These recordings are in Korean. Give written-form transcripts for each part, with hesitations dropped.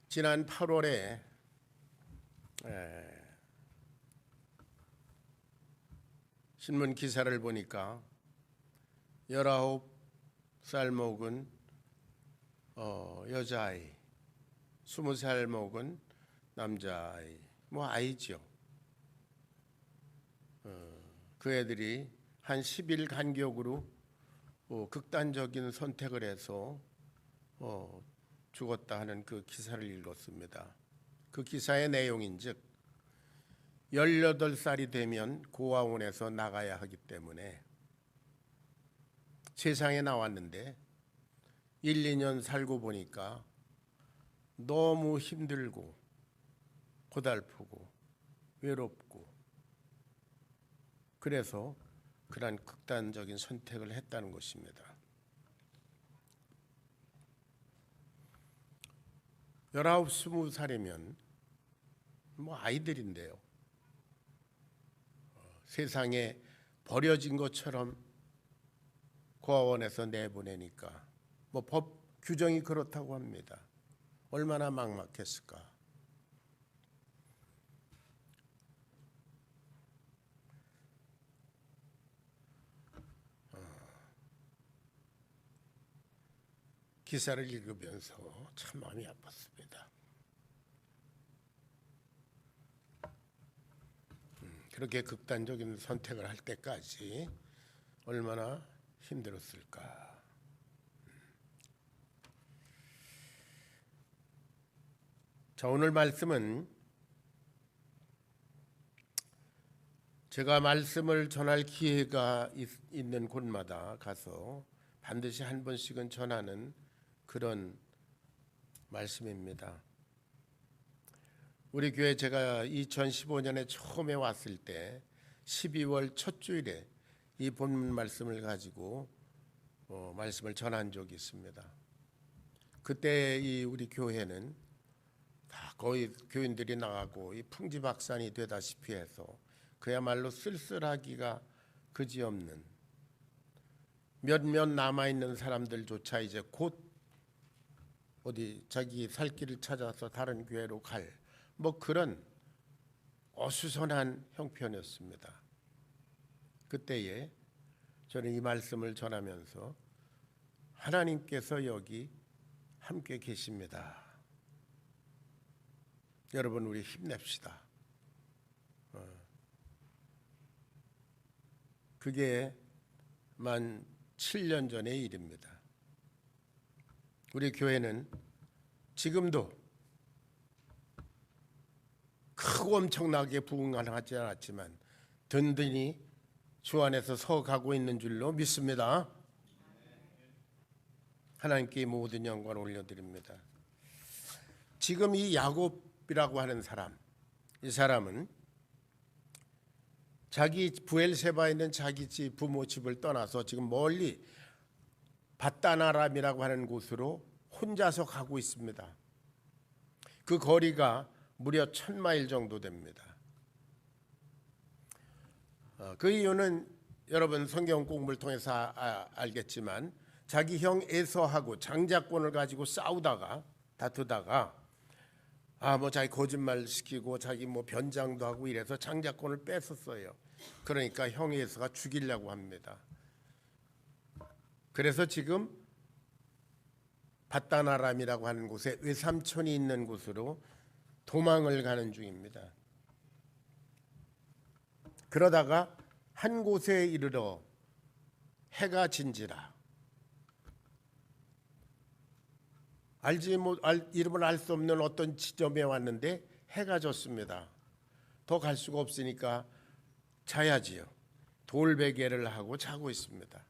지난 8월에 신문 기사를 보니까 19살 먹은 여자아이, 20살 먹은 남자아이, 아이죠. 그 애들이 한 10일 간격으로 극단적인 선택을 해서 죽었다 하는 그 기사를 읽었습니다. 그 기사의 내용인즉 18살이 되면 고아원에서 나가야 하기 때문에 세상에 나왔는데 1, 2년 살고 보니까 너무 힘들고 고달프고 외롭고 그래서 그런 극단적인 선택을 했다는 것입니다. 19, 20살이면 아이들인데요. 세상에 버려진 것처럼 고아원에서 내보내니까 법 규정이 그렇다고 합니다. 얼마나 막막했을까. 기사를 읽으면서 참 마음이 아팠습니다. 그렇게 극단적인 선택을 할 때까지 얼마나 힘들었을까. 자, 오늘 말씀은 제가 말씀을 전할 기회가 있는 곳마다 가서 반드시 한 번씩은 전하는 그런 말씀입니다. 우리 교회 제가 2015년에 처음에 왔을 때 12월 첫 주일에 이 본문 말씀을 가지고 말씀을 전한 적이 있습니다. 그때 이 우리 교회는 다 거의 교인들이 나가고 이 풍지박산이 되다시피 해서 그야말로 쓸쓸하기가 그지없는 몇몇 남아있는 사람들조차 이제 곧 어디 자기 살 길을 찾아서 다른 교회로 갈 그런 어수선한 형편이었습니다. 그때에 저는 이 말씀을 전하면서 하나님께서 여기 함께 계십니다. 여러분 우리 힘냅시다. 그게 만 7년 전의 일입니다. 우리 교회는 지금도 크고 엄청나게 부흥하지 않았지만 든든히 주 안에서 서가고 있는 줄로 믿습니다. 하나님께 모든 영광을 올려드립니다. 지금 이 야곱이라고 하는 사람, 이 사람은 자기 부엘세바에 있는 자기 집 부모 집을 떠나서 지금 멀리 밧단-아람이라고 하는 곳으로 혼자서 가고 있습니다. 그 거리가 무려 1000마일 정도 됩니다. 그 이유는 여러분 성경 공부를 통해서 알겠지만 자기 형 에서하고 장자권을 가지고 다투다가 자기 거짓말 시키고 자기 변장도 하고 이래서 장자권을 뺏었어요. 그러니까 형 에서가 죽이려고 합니다. 그래서 지금 밧단-아람이라고 하는 곳에 외삼촌이 있는 곳으로 도망을 가는 중입니다. 그러다가 한 곳에 이르러 해가 진지라. 이름을 알 수 없는 어떤 지점에 왔는데 해가 졌습니다. 더 갈 수가 없으니까 자야지요. 돌베개를 하고 자고 있습니다.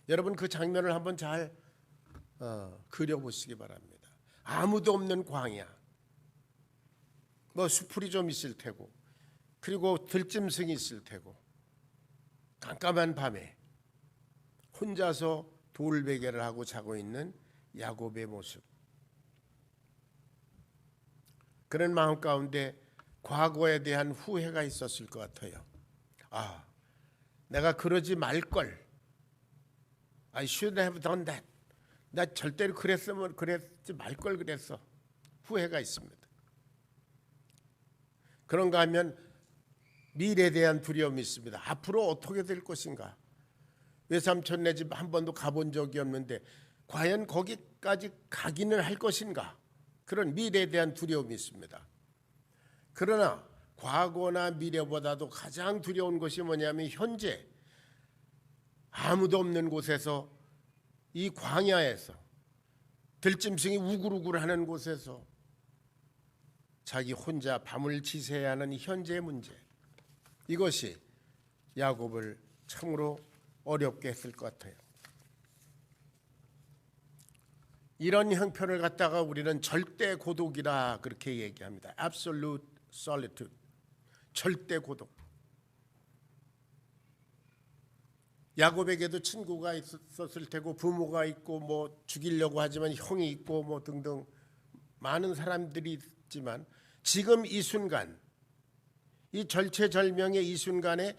여러분 그 장면을 한번 잘 그려보시기 바랍니다. 아무도 없는 광야. 수풀이 좀 있을 테고 그리고 들짐승이 있을 테고 깜깜한 밤에 혼자서 돌베개를 하고 자고 있는 야곱의 모습. 그런 마음 가운데 과거에 대한 후회가 있었을 것 같아요. 내가 그러지 말걸. I should have done that. 나 절대로 그랬으면 그랬지 말 걸 그랬어. 후회가 있습니다. 그런가 하면 미래에 대한 두려움이 있습니다. 앞으로 어떻게 될 것인가. 외삼촌네 집 한 번도 가본 적이 없는데 과연 거기까지 가기는 할 것인가. 그런 미래에 대한 두려움이 있습니다. 그러나 과거나 미래보다도 가장 두려운 것이 뭐냐면 현재 아무도 없는 곳에서, 이 광야에서, 들짐승이 우글우글하는 곳에서 자기 혼자 밤을 지새야 하는 현재의 문제, 이것이 야곱을 참으로 어렵게 했을 것 같아요. 이런 형편을 갖다가 우리는 절대 고독이라 그렇게 얘기합니다. Absolute solitude, 절대 고독. 야곱에게도 친구가 있었을 테고 부모가 있고 뭐 죽이려고 하지만 형이 있고 뭐 등등 많은 사람들이 있지만 지금 이 순간, 이 절체절명의 이 순간에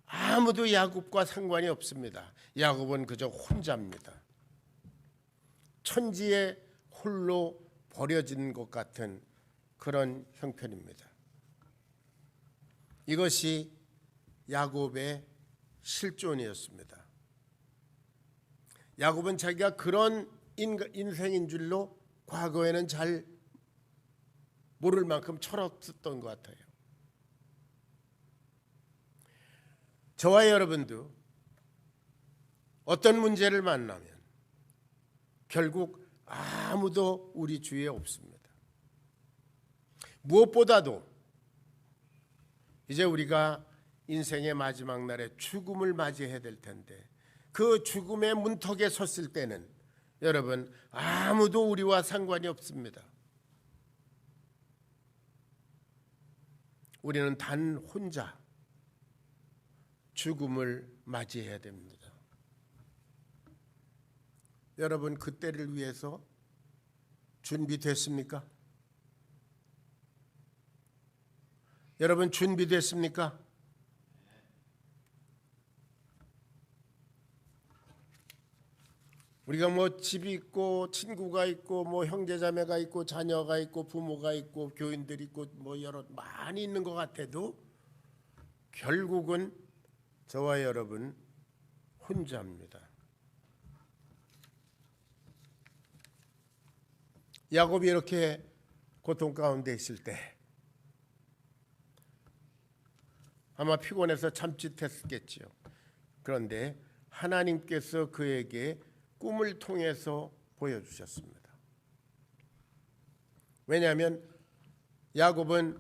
아무도 야곱과 상관이 없습니다. 야곱은 그저 혼자입니다. 천지에 홀로 버려진 것 같은 그런 형편입니다. 이것이 야곱의 실존이었습니다. 야곱은 자기가 그런 인생인 줄로 과거에는 잘 모를 만큼 철없었던 것 같아요. 저와 여러분도 어떤 문제를 만나면 결국 아무도 우리 주위에 없습니다. 무엇보다도 이제 우리가 인생의 마지막 날에 죽음을 맞이해야 될 텐데 그 죽음의 문턱에 섰을 때는 여러분 아무도 우리와 상관이 없습니다. 우리는 단 혼자 죽음을 맞이해야 됩니다. 여러분 그때를 위해서 준비됐습니까? 여러분 준비됐습니까? 우리가 뭐 집이 있고 친구가 있고 뭐 형제자매가 있고 자녀가 있고 부모가 있고 교인들이 있고 뭐 여러 많이 있는 것 같아도 결국은 저와 여러분 혼자입니다. 야곱이 이렇게 고통 가운데 있을 때 아마 피곤해서 잠짓했겠지요. 그런데 하나님께서 그에게 꿈을 통해서 보여주셨습니다. 왜냐하면 야곱은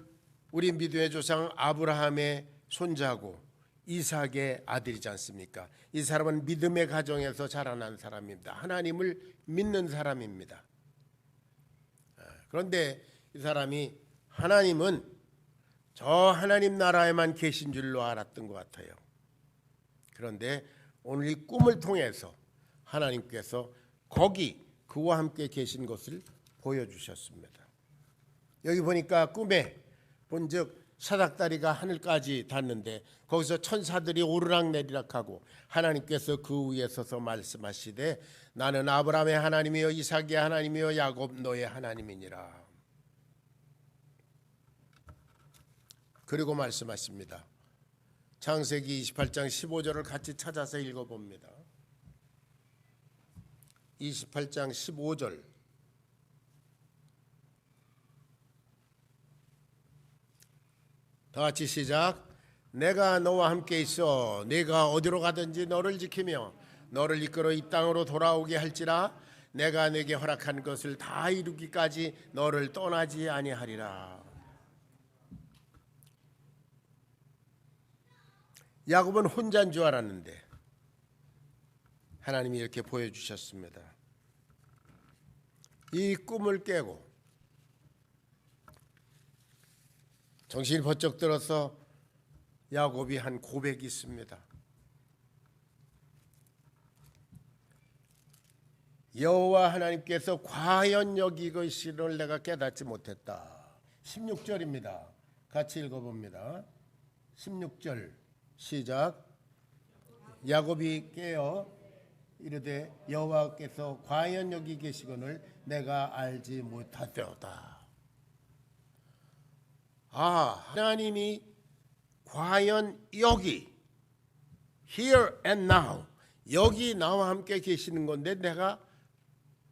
우리 믿음의 조상 아브라함의 손자고 이삭의 아들이지 않습니까? 이 사람은 믿음의 가정에서 자라난 사람입니다. 하나님을 믿는 사람입니다. 그런데 이 사람이 하나님은 저 하나님 나라에만 계신 줄로 알았던 것 같아요. 그런데 오늘 이 꿈을 통해서 하나님께서 거기 그와 함께 계신 것을 보여주셨습니다. 여기 보니까 꿈에 본즉 사닥다리가 하늘까지 닿는데 거기서 천사들이 오르락내리락하고 하나님께서 그 위에 서서 말씀하시되 나는 아브라함의 하나님이요 이삭의 하나님이요 야곱 너의 하나님이니라. 그리고 말씀하십니다. 창세기 28장 15절을 같이 찾아서 읽어봅니다. 28장 15절 다 같이 시작. 내가 너와 함께 있어 네가 어디로 가든지 너를 지키며 너를 이끌어 이 땅으로 돌아오게 할지라 내가 네게 허락한 것을 다 이루기까지 너를 떠나지 아니하리라. 야곱은 혼자인 줄 알았는데 하나님이 이렇게 보여주셨습니다. 이 꿈을 깨고 정신이 번쩍 들어서 야곱이 한 고백이 있습니다. 여호와 하나님께서 과연 여기시를 내가 깨닫지 못했다. 16절입니다. 같이 읽어봅니다. 16절 시작. 야곱이 깨어 이르되 여호와께서 과연 여기 계시거늘 내가 알지 못하되오다. 하나님이 과연 여기 here and now 여기 나와 함께 계시는 건데 내가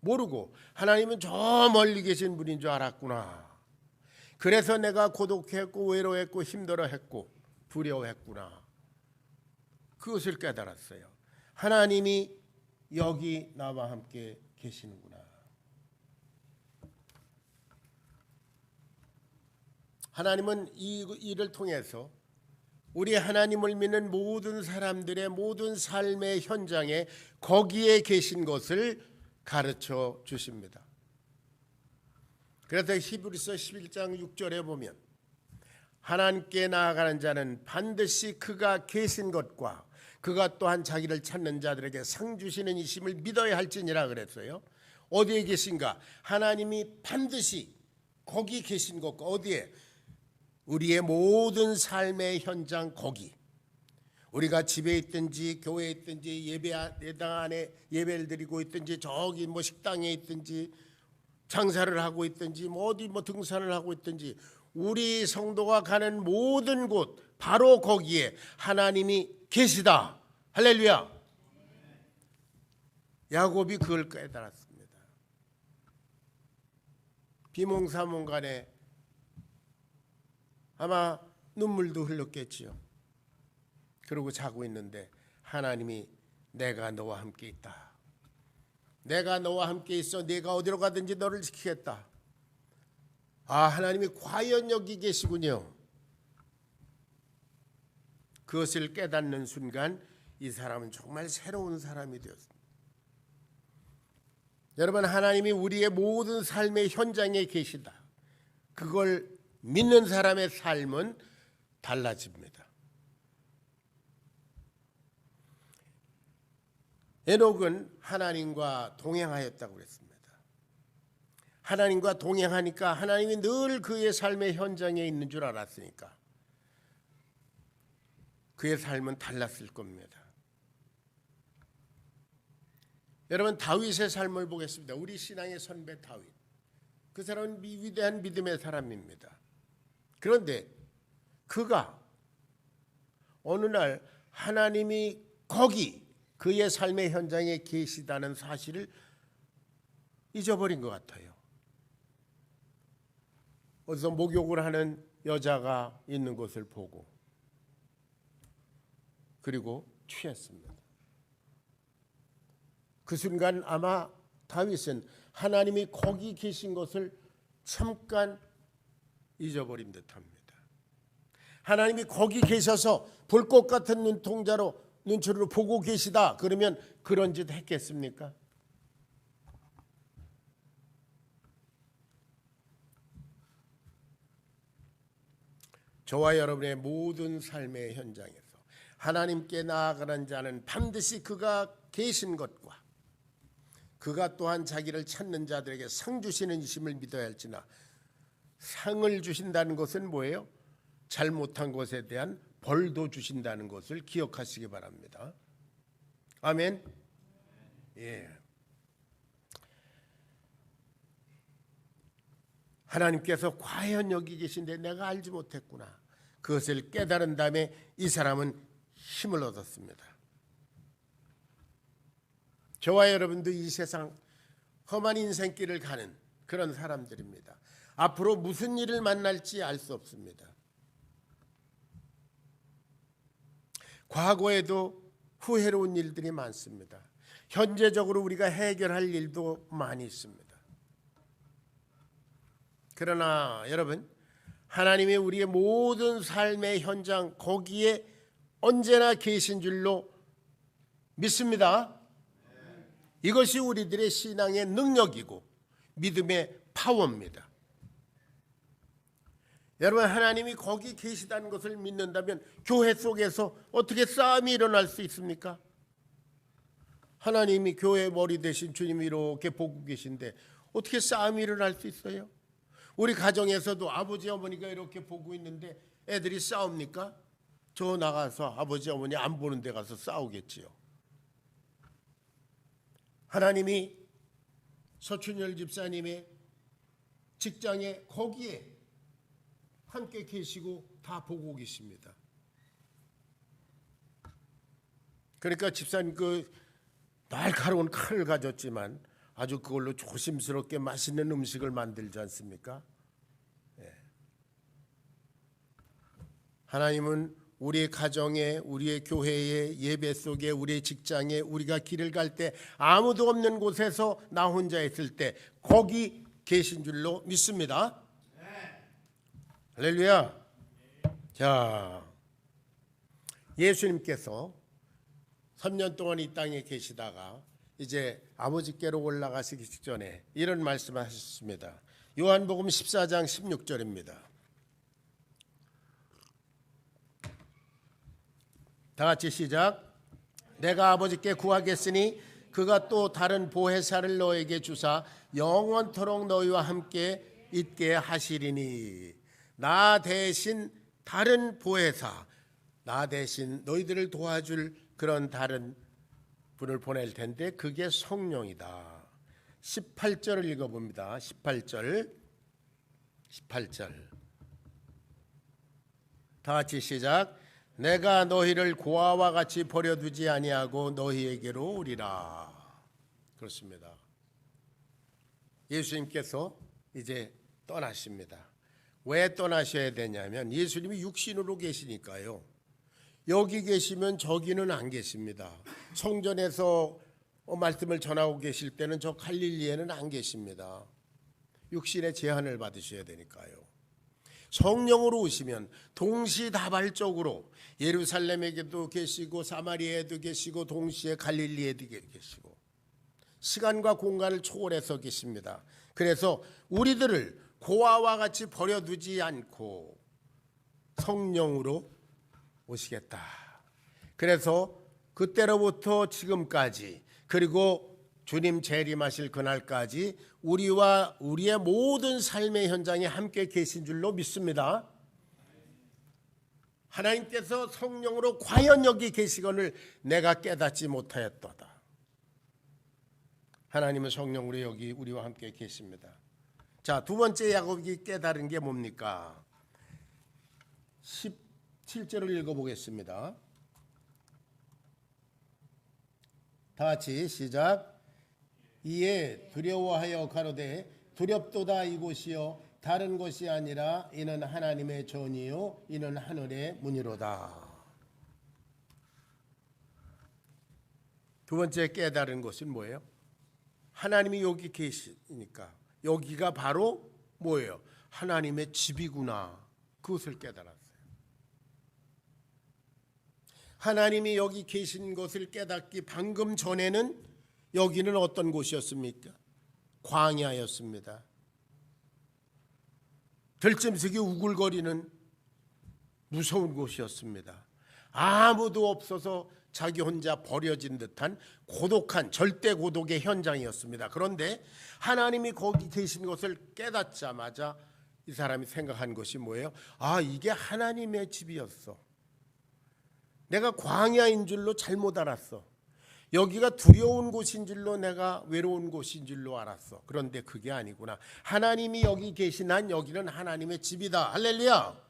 모르고 하나님은 저 멀리 계신 분인 줄 알았구나. 그래서 내가 고독했고 외로웠고 힘들어했고 두려워했구나. 그것을 깨달았어요. 하나님이 여기 나와 함께 계시는구나. 하나님은 이 일을 통해서 우리 하나님을 믿는 모든 사람들의 모든 삶의 현장에 거기에 계신 것을 가르쳐 주십니다. 그래서 히브리서 11장 6절에 보면 하나님께 나아가는 자는 반드시 그가 계신 것과 그가 또한 자기를 찾는 자들에게 상 주시는 이심을 믿어야 할지니라 그랬어요. 어디에 계신가? 하나님이 반드시 거기 계신 것과 어디에? 우리의 모든 삶의 현장 거기. 우리가 집에 있든지 교회에 있든지 예배당 안에 예배를 드리고 있든지 저기 식당에 있든지 장사를 하고 있든지 어디 등산을 하고 있든지 우리 성도가 가는 모든 곳 바로 거기에 하나님이 계시다. 할렐루야. 야곱이 그걸 깨달았습니다. 비몽사몽간에 아마 눈물도 흘렸겠지요. 그러고 자고 있는데 하나님이 내가 너와 함께 있다. 내가 너와 함께 있어. 네가 어디로 가든지 너를 지키겠다. 하나님이 과연 여기 계시군요. 그것을 깨닫는 순간 이 사람은 정말 새로운 사람이 되었습니다. 여러분, 하나님이 우리의 모든 삶의 현장에 계시다. 그걸 믿는 사람의 삶은 달라집니다. 에녹은 하나님과 동행하였다고 그랬습니다. 하나님과 동행하니까 하나님이 늘 그의 삶의 현장에 있는 줄 알았으니까 그의 삶은 달랐을 겁니다. 여러분, 다윗의 삶을 보겠습니다. 우리 신앙의 선배 다윗. 그 사람은 위대한 믿음의 사람입니다. 그런데 그가 어느 날 하나님이 거기 그의 삶의 현장에 계시다는 사실을 잊어버린 것 같아요. 어디서 목욕을 하는 여자가 있는 것을 보고 그리고 취했습니다. 그 순간 아마 다윗은 하나님이 거기 계신 것을 잠깐 잊어버린 듯합니다. 하나님이 거기 계셔서 볼 것 같은 눈초리로 보고 계시다. 그러면 그런 짓 했겠습니까? 저와 여러분의 모든 삶의 현장에서 하나님께 나아가는 자는 반드시 그가 계신 것과 그가 또한 자기를 찾는 자들에게 상 주시는 이심을 믿어야 할지나 상을 주신다는 것은 뭐예요? 잘못한 것에 대한 벌도 주신다는 것을 기억하시기 바랍니다. 아멘. 예. 하나님께서 과연 여기 계신데 내가 알지 못했구나. 그것을 깨달은 다음에 이 사람은 힘을 얻었습니다. 저와 여러분도 이 세상 험한 인생길을 가는 그런 사람들입니다. 앞으로 무슨 일을 만날지 알 수 없습니다. 과거에도 후회로운 일들이 많습니다. 현재적으로 우리가 해결할 일도 많이 있습니다. 그러나 여러분, 하나님이 우리의 모든 삶의 현장 거기에 언제나 계신 줄로 믿습니다. 이것이 우리들의 신앙의 능력이고 믿음의 파워입니다. 여러분, 하나님이 거기 계시다는 것을 믿는다면 교회 속에서 어떻게 싸움이 일어날 수 있습니까? 하나님이 교회 머리 대신 주님이 이렇게 보고 계신데 어떻게 싸움이 일어날 수 있어요? 우리 가정에서도 아버지 어머니가 이렇게 보고 있는데 애들이 싸웁니까? 저 나가서 아버지 어머니 안 보는 데 가서 싸우겠지요. 하나님이 서춘열 집사님의 직장에 거기에 함께 계시고 다 보고 계십니다. 그러니까 집사님 그 날카로운 칼을 가졌지만 아주 그걸로 조심스럽게 맛있는 음식을 만들지 않습니까? 예. 하나님은 우리의 가정에, 우리의 교회에, 예배 속에, 우리의 직장에, 우리가 길을 갈 때 아무도 없는 곳에서 나 혼자 있을 때 거기 계신 줄로 믿습니다. 할렐루야. 자, 예수님께서 3년 동안 이 땅에 계시다가 이제 아버지께로 올라가시기 직전에 이런 말씀을 하셨습니다. 요한복음 14장 16절입니다. 다 같이 시작. 내가 아버지께 구하겠으니 그가 또 다른 보혜사를 너에게 주사 영원토록 너희와 함께 있게 하시리니. 나 대신 다른 보혜사, 나 대신 너희들을 도와줄 그런 다른 분을 보낼 텐데 그게 성령이다. 18절을 읽어봅니다. 18절 다 같이 시작. 내가 너희를 고아와 같이 버려두지 아니하고 너희에게로 오리라. 그렇습니다. 예수님께서 이제 떠나십니다. 왜 떠나셔야 되냐면 예수님이 육신으로 계시니까요. 여기 계시면 저기는 안 계십니다. 성전에서 말씀을 전하고 계실 때는 저 갈릴리에는 안 계십니다. 육신의 제한을 받으셔야 되니까요. 성령으로 오시면 동시다발적으로 예루살렘에도 계시고 사마리아에도 계시고 동시에 갈릴리에도 계시고 시간과 공간을 초월해서 계십니다. 그래서 우리들을 고아와 같이 버려두지 않고 성령으로 오시겠다. 그래서 그때로부터 지금까지 그리고 주님 재림하실 그날까지 우리와 우리의 모든 삶의 현장에 함께 계신 줄로 믿습니다. 하나님께서 성령으로 과연 여기 계시거늘 내가 깨닫지 못하였도다. 하나님은 성령으로 여기 우리와 함께 계십니다. 자, 두 번째 야곱이 깨달은 게 뭡니까? 17절을 읽어보겠습니다. 다 같이 시작. 이에 두려워하여 가로되 두렵도다 이곳이요 다른 것이 아니라 이는 하나님의 전이요 이는 하늘의 문이로다. 두 번째 깨달은 것은 뭐예요? 하나님이 여기 계시니까 여기가 바로 뭐예요? 하나님의 집이구나. 그것을 깨달았어요. 하나님이 여기 계신 것을 깨닫기 방금 전에는 여기는 어떤 곳이었습니까? 광야였습니다. 들짐승이 우글거리는 무서운 곳이었습니다. 아무도 없어서 자기 혼자 버려진 듯한 고독한 절대 고독의 현장이었습니다. 그런데 하나님이 거기 계신 것을 깨닫자마자 이 사람이 생각한 것이 뭐예요? 아, 이게 하나님의 집이었어. 내가 광야인 줄로 잘못 알았어. 여기가 두려운 곳인 줄로 내가 외로운 곳인 줄로 알았어. 그런데 그게 아니구나. 하나님이 여기 계신 한 여기는 하나님의 집이다. 할렐루야.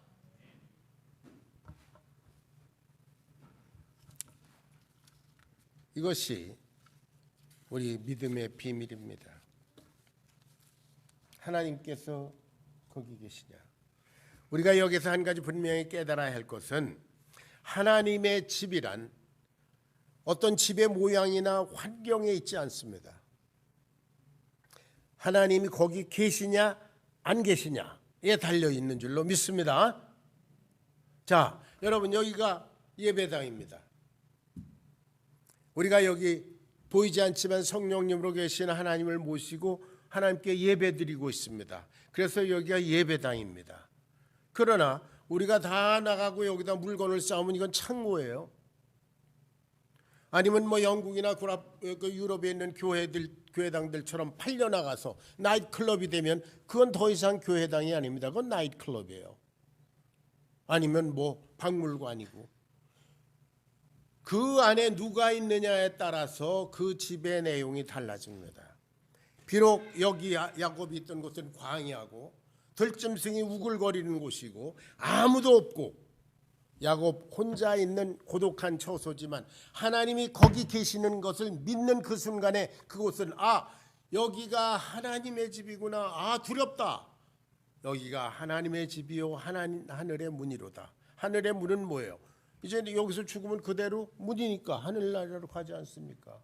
이것이 우리 믿음의 비밀입니다. 하나님께서 거기 계시냐. 우리가 여기서 한 가지 분명히 깨달아야 할 것은 하나님의 집이란 어떤 집의 모양이나 환경에 있지 않습니다. 하나님이 거기 계시냐 안 계시냐에 달려있는 줄로 믿습니다. 자, 여러분 여기가 예배당입니다. 우리가 여기 보이지 않지만 성령님으로 계신 하나님을 모시고 하나님께 예배드리고 있습니다. 그래서 여기가 예배당입니다. 그러나 우리가 다 나가고 여기다 물건을 쌓으면 이건 창고예요. 아니면 뭐 영국이나 유럽에 있는 교회당들처럼 팔려나가서 나이트클럽이 되면 그건 더 이상 교회당이 아닙니다. 그건 나이트클럽이에요. 아니면 뭐 박물관이고. 그 안에 누가 있느냐에 따라서 그 집의 내용이 달라집니다. 비록 여기 야곱이 있던 곳은 광야고 들짐승이 우글거리는 곳이고 아무도 없고 야곱 혼자 있는 고독한 처소지만 하나님이 거기 계시는 것을 믿는 그 순간에 그곳은 여기가 하나님의 집이구나. 두렵다. 여기가 하나님의 집이요 하늘의 문이로다. 하늘의 문은 뭐예요? 이제 여기서 죽으면 그대로 문이니까 하늘나라로 가지 않습니까?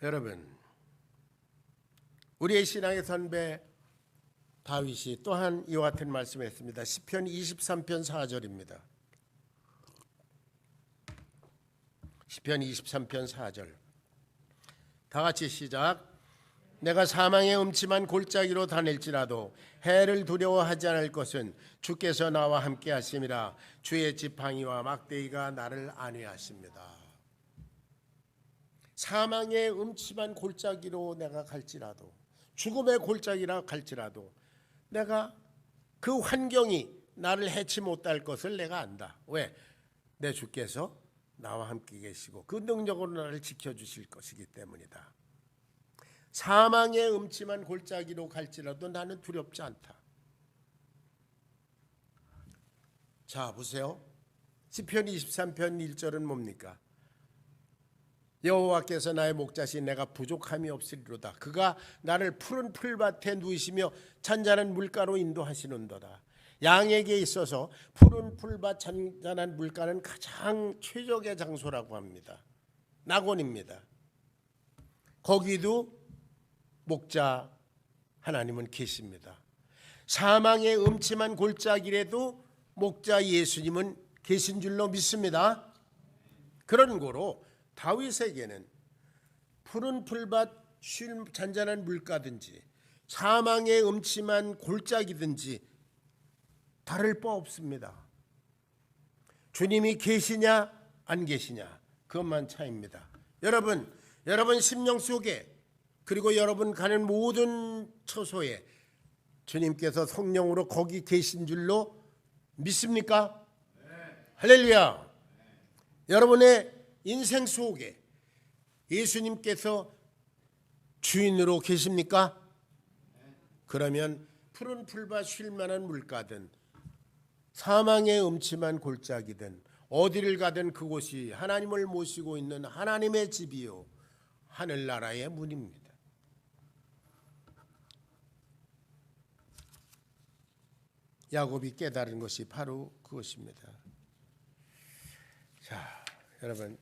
여러분, 우리의 신앙의 선배 다윗이 또한 이와 같은 말씀을 했습니다. 시편 23편 4절입니다. 시편 23편 4절 다 같이 시작. 내가 사망의 음침한 골짜기로 다닐지라도 해를 두려워하지 않을 것은 주께서 나와 함께 하심이라. 주의 지팡이와 막대기가 나를 안위하십니다. 사망의 음침한 골짜기로 내가 갈지라도, 죽음의 골짜기라 갈지라도 내가 그 환경이 나를 해치 못할 것을 내가 안다. 왜? 내 주께서 나와 함께 계시고 그 능력으로 나를 지켜주실 것이기 때문이다. 사망의 음침한 골짜기로 갈지라도 나는 두렵지 않다. 자, 보세요. 시편 23편 1절은 뭡니까? 여호와께서 나의 목자신 내가 부족함이 없으리로다. 그가 나를 푸른 풀밭에 누이시며 잔잔한 물가로 인도하시는도다. 양에게 있어서 푸른 풀밭 잔잔한 물가는 가장 최적의 장소라고 합니다. 낙원입니다. 거기도 목자 하나님은 계십니다. 사망의 음침한 골짜기에도 목자 예수님은 계신 줄로 믿습니다. 그런 거로 다윗에게는 푸른 풀밭 쉴 잔잔한 물가든지 사망의 음침한 골짜기든지 다를 바 없습니다. 주님이 계시냐 안 계시냐 그것만 차이입니다. 여러분 심령 속에 그리고 여러분 가는 모든 처소에 주님께서 성령으로 거기 계신 줄로 믿습니까? 네. 할렐루야. 네. 여러분의 인생 속에 예수님께서 주인으로 계십니까? 네. 그러면 푸른 풀밭 쉴 만한 물가든 사망의 음침한 골짜기든 어디를 가든 그곳이 하나님을 모시고 있는 하나님의 집이요 하늘나라의 문입니다. 야곱이 깨달은 것이 바로 그것입니다. 자, 여러분,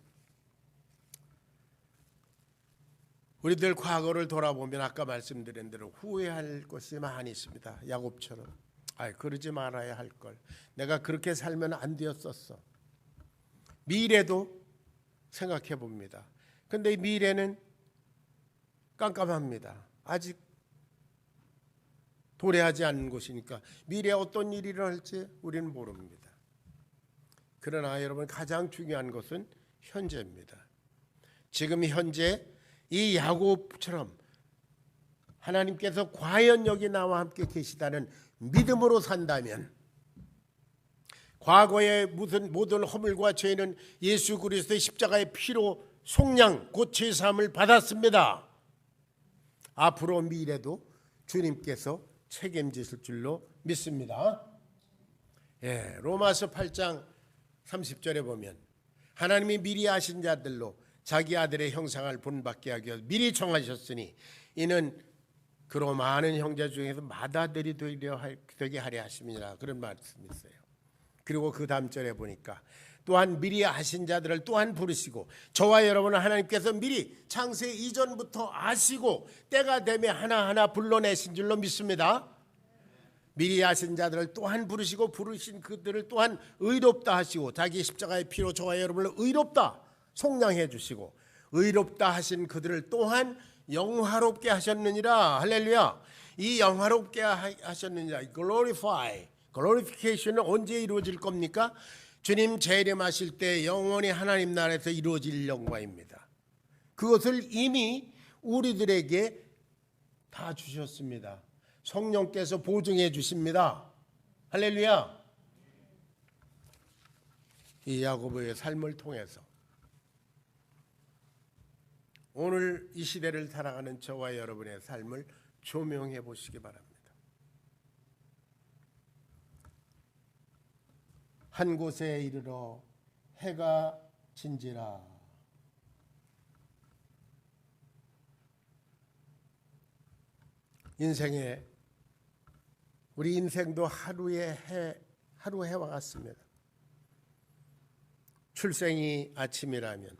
우리들 과거를 돌아보면 아까 말씀드린 대로 후회할 것이 많이 있습니다. 야곱처럼 그러지 말아야 할 걸. 내가 그렇게 살면 안 되었었어. 미래도 생각해 봅니다. 그런데 이 미래는 깜깜합니다. 아직 도래하지 않는 것이니까 미래에 어떤 일이 일어날지 우리는 모릅니다. 그러나 여러분 가장 중요한 것은 현재입니다. 지금 현재 이 야곱처럼 하나님께서 과연 여기 나와 함께 계시다는 믿음으로 산다면 과거의 모든 허물과 죄는 예수 그리스도의 십자가의 피로 속량 곧 제사함을 받았습니다. 앞으로 미래도 주님께서 책임지실 줄로 믿습니다. 로마서 8장 30절에 보면 하나님이 미리 아신 자들로 자기 아들의 형상을 본받게 하기 위해서 미리 정하셨으니 이는 그로 많은 형제 중에서 맏아들이 되게 하려 하심이라 그런 말씀이 있어요. 그리고 그 다음 절에 보니까 또한 미리 아신 자들을 또한 부르시고 저와 여러분은 하나님께서 미리 창세 이전부터 아시고 때가 되면 하나하나 불러내신 줄로 믿습니다. 미리 아신 자들을 또한 부르시고 부르신 그들을 또한 의롭다 하시고 자기 십자가의 피로 저와 여러분을 의롭다 속량해 주시고 의롭다 하신 그들을 또한 영화롭게 하셨느니라. 할렐루야. 이 영화롭게 하셨느니라. glorification은 언제 이루어질 겁니까? 주님 재림하실 때 영원히 하나님 나라에서 이루어질 영광입니다. 그것을 이미 우리들에게 다 주셨습니다. 성령께서 보증해 주십니다. 할렐루야. 이 야고보의 삶을 통해서 오늘 이 시대를 살아가는 저와 여러분의 삶을 조명해 보시기 바랍니다. 한 곳에 이르러 해가 진지라. 우리 인생도 하루 해와 같습니다. 출생이 아침이라면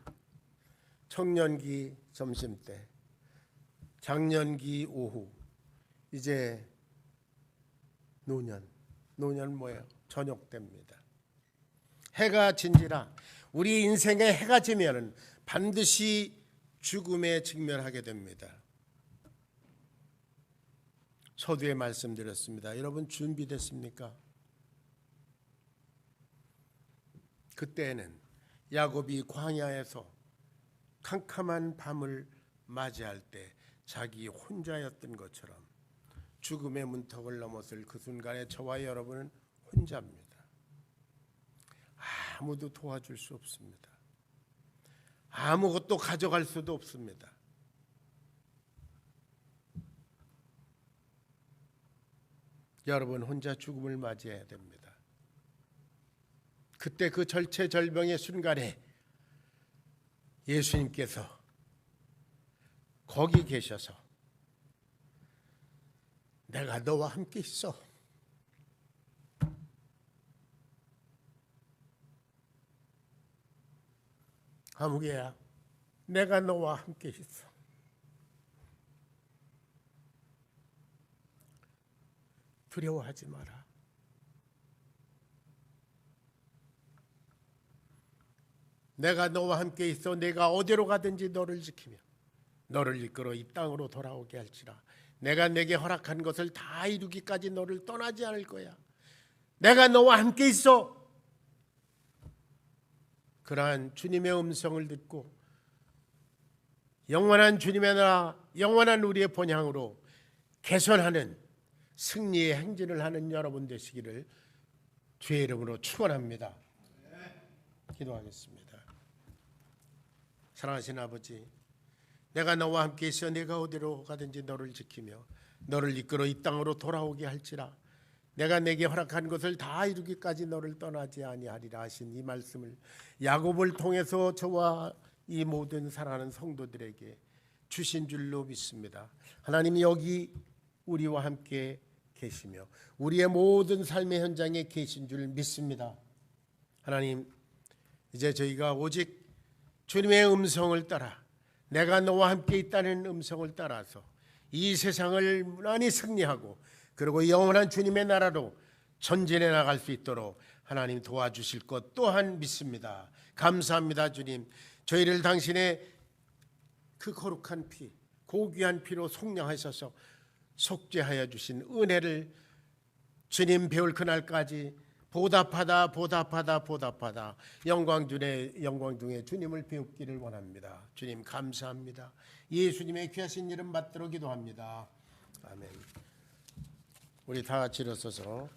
청년기 점심때, 장년기 오후, 이제 노년 뭐예요? 저녁 때입니다. 해가 진지라. 우리 인생에 해가 지면은 반드시 죽음에 직면하게 됩니다. 서두에 말씀드렸습니다. 여러분 준비됐습니까? 그때는 야곱이 광야에서 캄캄한 밤을 맞이할 때 자기 혼자였던 것처럼 죽음의 문턱을 넘었을 그 순간에 저와 여러분은 혼자입니다. 아무도 도와줄 수 없습니다. 아무것도 가져갈 수도 없습니다. 여러분 혼자 죽음을 맞이해야 됩니다. 그때 그 절체절명의 순간에 예수님께서 거기 계셔서 내가 너와 함께 있어. 아무개야, 내가 너와 함께 있어. 두려워하지 마라. 내가 너와 함께 있어. 내가 어디로 가든지 너를 지키며 너를 이끌어 이 땅으로 돌아오게 할지라. 내가 내게 허락한 것을 다 이루기까지 너를 떠나지 않을 거야. 내가 너와 함께 있어. 그러한 주님의 음성을 듣고 영원한 주님의 나라, 영원한 우리의 본향으로 개선하는 승리의 행진을 하는 여러분 되시기를 주의 이름으로 축원합니다. 기도하겠습니다. 사랑하신 아버지, 내가 너와 함께 있어. 내가 어디로 가든지 너를 지키며 너를 이끌어 이 땅으로 돌아오게 할지라. 내가 내게 허락한 것을 다 이루기까지 너를 떠나지 아니하리라 하신 이 말씀을 야곱을 통해서 저와 이 모든 사랑하는 성도들에게 주신 줄로 믿습니다. 하나님이 여기 우리와 함께 계시며 우리의 모든 삶의 현장에 계신 줄 믿습니다. 하나님, 이제 저희가 오직 주님의 음성을 따라, 내가 너와 함께 있다는 음성을 따라서 이 세상을 무난히 승리하고 그리고 영원한 주님의 나라로 전진해 나갈 수 있도록 하나님 도와주실 것 또한 믿습니다. 감사합니다. 주님, 저희를 당신의 그 거룩한 피, 고귀한 피로 속량하셔서 속죄하여 주신 은혜를 주님 배울 그날까지 보답하다 영광 중에 주님을 배우기를 원합니다. 주님 감사합니다. 예수님의 귀하신 이름 받들어 기도합니다. 아멘. 우리 다 같이 일어서서